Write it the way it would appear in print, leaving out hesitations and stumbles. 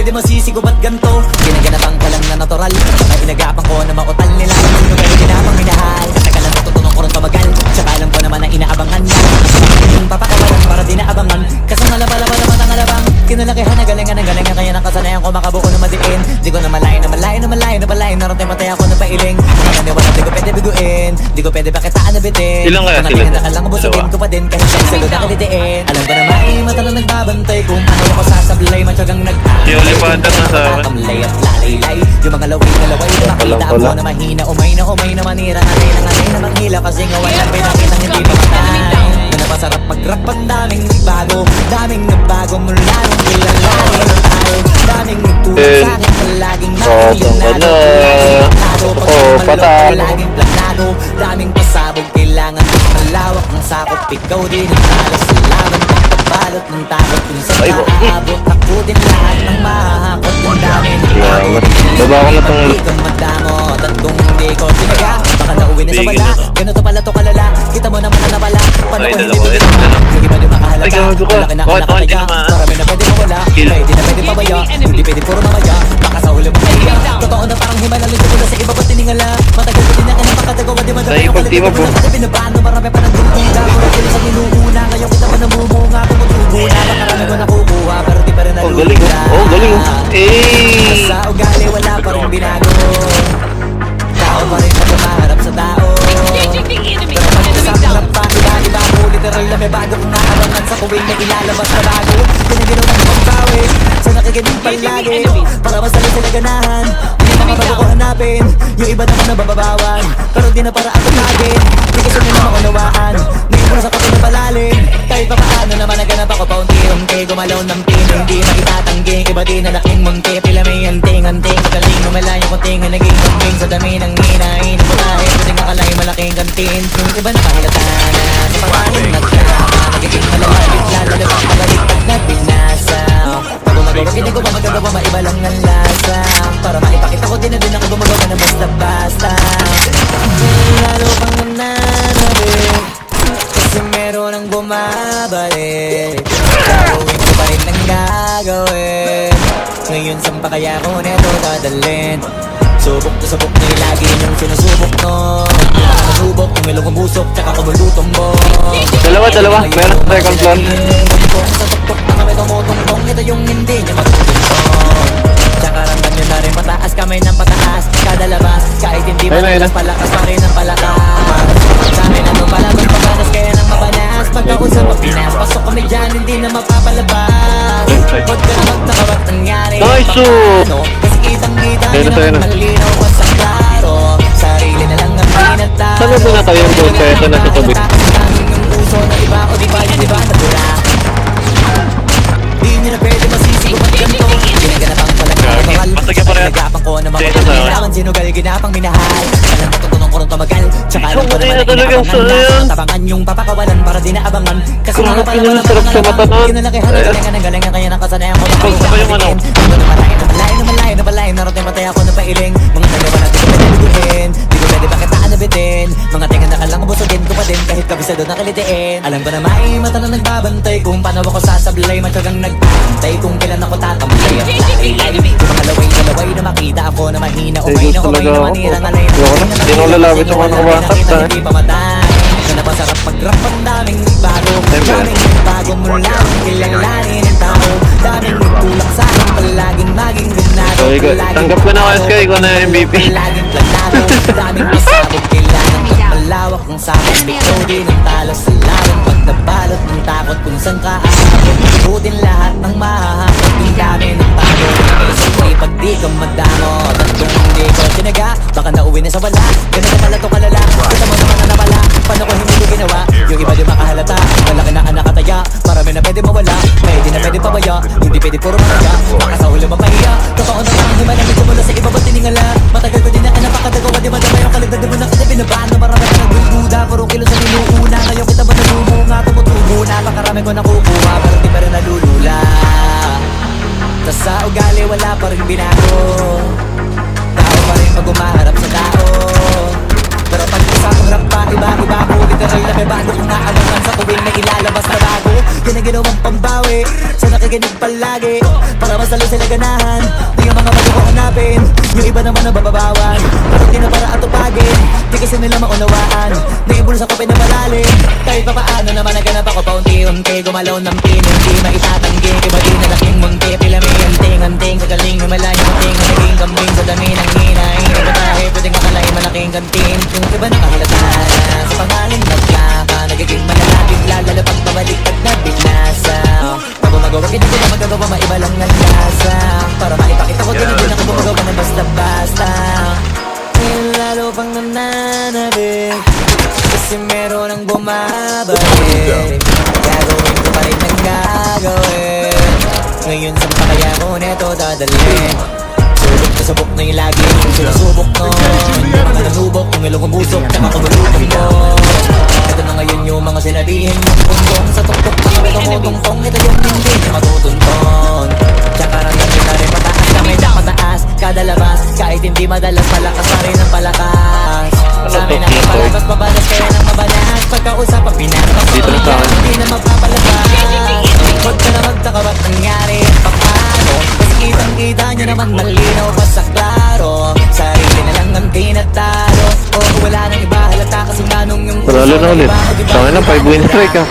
pwede masisigo ba't ganto? Ginaganapan ko lang na natural, saka inagapan ko na mautal nila. Ang lugar ginamang minahal, saka lang natutunong ko rin tumagal. Saka alam ko naman na inaabangan niya yung papakawalan para di naabangan. Kasi malabala ang alabang kinalakihan na galingan ng galingan. Kaya nakasanayan ko makabuo na madiin. Di ko na malayo na malayo na malayo na malayo. Naroon tayo matay ako na pailing. Nakaniwala di ko pwede biguin. Di ko pwede pakitaan na bitin. Ilang kaya sila? Nakalang busugin ko pa din kahit sa sagot na kalitiin. Alam ko na mata lang nagbabantay kung ano ako sasablay. Matyagang nag-aamay yung lipatan na sa akin. Tamlay at lalaylay. Yung mga laway na makita mo na mahina. Umay na manira. Ngalay na manghila. Kasi nga walang pinakitang hindi pamatay. Na napasarap mag-rap ang daming nagbago. Daming nagbago mula nung kilalanin tayo. Daming nagtulong sa'kin palaging nakilionado. Palaging planado. Daming pasabog kailangan mas malawak ng sakop. Ikaw din ang talas sa laban. Balot ng takot kung saan maaabot. Ako din lahat ng mahahakot. Kung dami ng takot. Baba ko na itong Hindi ka madamot at kung hindi ko sinaga baka nauwi na sa wala. Ganito pala to kalala. Kita mo naman na napala. Paano ko hindi ito yung iba di makahalata. Malaki na ang nakataya. Marami na pwede mawala. Pwede na pwede pabaya. Hindi pwede puro mamaya. Baka sa huli mo kaya. Totoo na parang himala. Lito mula sa iba ba't tiningala. Matagal ko din na napakatagawa. Di madami yung kalito mo na kasi binabano. Marami pa ng dulpunga. Puro kilo sa ninuuna. Ngayon kita pa namumunga. Tumutubo na. Makarami ko nakukuha. Pero di pa rin nalulula. galing. Sa ugali wala pa rin binago. Tao pa rin na tumaharap sa tao. Pero pag kasama pa iba ko. Literal na may bago kung naabangan sa kuwing na ilalabas na bago. Pinaginawa ng pagbawi sa nakikinig palagi. Para masali sila ganahan. Hindi mga bago ko hanapin. Yung iba naman nabababawan. Pero di na para ako tagin. Di kasi nila makunawaan. Ngayon mo na sa kapit na palalim. Kahit pa paano naman naganap ako paunti-unti. Gumalaw ng pino hindi maitatanggi. Iba din na laking munti. Pila may anting-anting. Galing umalayo kunting na naging mumbing. Sa dami ng hinahin. Putahin ko din akalay malaking kantin. Yung iba na kahilata na sa pangahin nagkama. Nagiging malalabit lalabas pabaliktad na binasa. Pag gumagawa ginagawa magagawa maiba lang ang lasa. Para maipakita ko din na din ako gumagawa na basta-basta. Lalo pang nananabik. Kasi meron ang bumabalik. Gagawin ko pa rin ang gagawin. Ngayon saan pa kaya ko neto dadalhin? Subok to subok na yung lagi niyong sinusubok no. Nasubok, umilong umusok, tsaka kumulutong mo. Dalawa, meron sa second floor. Sa tuktok na kami tumutungtong. Ito yung hindi niya matutungtong. Tsaka ramdam nyo na rin pataas kamay ng pataas. Kada labas, kahit hindi matalas palakas pa rin ang palakas. Sa amin ano palabas pagbanas kaya nang mabanas. Pagkausap ang Pinas, pasok kami dyan hindi na mapapalabas. Huwag ka na magtaka ba't nangyari. Kasi kitang-kita nyo naman malinaw pa sa klaro. Sarili na lang ang pinatalo. Saan na tayo yung proseso na sa tabi? Yung puso na iba o di ba yun di ba natura. Di nyo na pwede masisigo ba't ganito. Ginaganapang palang natural. Nagapan ko na mga kailangan sinugal. Ginapang minahal. Alam ko tutunong ko rin tumagal. Tsaka alam ko naman na inaabangan na. Tabangan yung papakawalan para di naabangan. Kasi mga palaman ang pangalamang. Kinalakihan na galingan kaya nakasanayan ko makakalitin. Ako na malayo. Naroon tayo matay ako na pailing. Mga nagawa natin ko pwede biguhin. Di ko pwede pakitaan na bitin. Mga tingan na kalang busugin ko pa din. Kahit kabisado na kalitiin. Alam ko na mata lang nagbabantay kung paano ako sasablay. Matyagang nag-aantay kung kailan ako tatamlay. At lalaylay. Yung mga laway na makita ako na mahina. Umay na manira. Ngalay na Di ko lalapit sa mga nakawatak na hindi pa matay. Na napasarap mag-rap ang daming bago. Daming bago mula nung kilalanin ang tao. Daming nagtulak sa akin palaging maging ganado. Tanggap ko na ako SK, ikaw na MVP. Palaging planado. Daming pasabog kailangan pag malawak ng sakit. Ikaw din ang talas sa laban. Pag nabalot ng takot kung saan ka aabot. Ikaw din lahat ng mahahakot. Yung dami ng bago. Siyempre pag di ka madamot. At kung hindi ko sinaga baka nauwi na sa wala. Ganito pala to kalala. Kita mo naman na nawala. Paano ko hindi ko ginawa? Yung iba di makahalata. Malaki na ang nakataya. Marami na pwede mawala. Pwede na pwede pabaya. Hindi pwede puro mamaya. Baka sa huli mapahiya. Totoo na parang himala. Medyo mula sa iba ba't tiningala. Matagal ko din na napakadagawa. Di madama yung kalagdag. Di mo na kasi binabano. Marami ka nagdududa. Puro kilo sa ninuuna. Ngayon kita ba nalumunga? Tumutubo na. Makarami ko nakukuha. Pero di pa rin nalulula. Tas sa ugali wala pa rin binago. Tao pa rin pag umaharap sa tao. Pero pag isang rap pa, iba ko. Literal na may bago kung naabangan sa kuwing na ilalabas na bago. Yan ang ginawang pambawi sa nakikinig palagi. Para salo sila ganahan. Di ang mga bago ko hanapin, yung iba naman nababawan. Bakit di na para atupagin, di kasi nila maunawaan. Naibulsa ko pinamalalim, kahit pa paano naman naganap ako paunti-unti. Gumalaw ng pinin, di maitatanggi, iba di na laking munti. Pila may anting-anting, sa galing may malayong anting. Ang naging kambing sa dami ng hinay. Iba tayo, pwedeng akalain malaking kantin. Yung iba nakahalata na, sa pangalan nagkaka. Nagiging malala, bigla lalo pag pabaliktad na binasa. Bago magawa, hindi ko na magagawa, maiba lang ng lasa. Para maipakita ko din, hindi na ko gumagawa ng basta-basta. Ngayon lalo pang nananabik, kasi meron ang bumabalik. Gagawin ko pa rin ang gagawin. Ngayon saan pa kaya ko neto dadalhin? Subok na subok na yung lagi yung sinusubok nun. Yung mga nanubok, yung ilong umusok, tsaka kumulutong mo. Ito na ngayon yung mga sinabihin mong pundong. Sa tuktok na kami tumutungtong, ito yung hindi na matutunton. Tsaka rangamin na rin mataas, kamay na mataas. Kada labas, kahit hindi madalas, palakas pa rin ang palakas. Sa amin ang palabas, mabalas kaya nang mabalas. Pagkausap ang pinakas, hindi na magpapalabas. Huwag ka na magtaka ba't nangyari at paano. Kasi kitang-kita nyo naman malinaw pa sa klaro. Sarili na lang ang tinatalo. O kung wala nang iba halata kasi manong yung Talo na ulit. Sa akin lang, 5 win streak ah.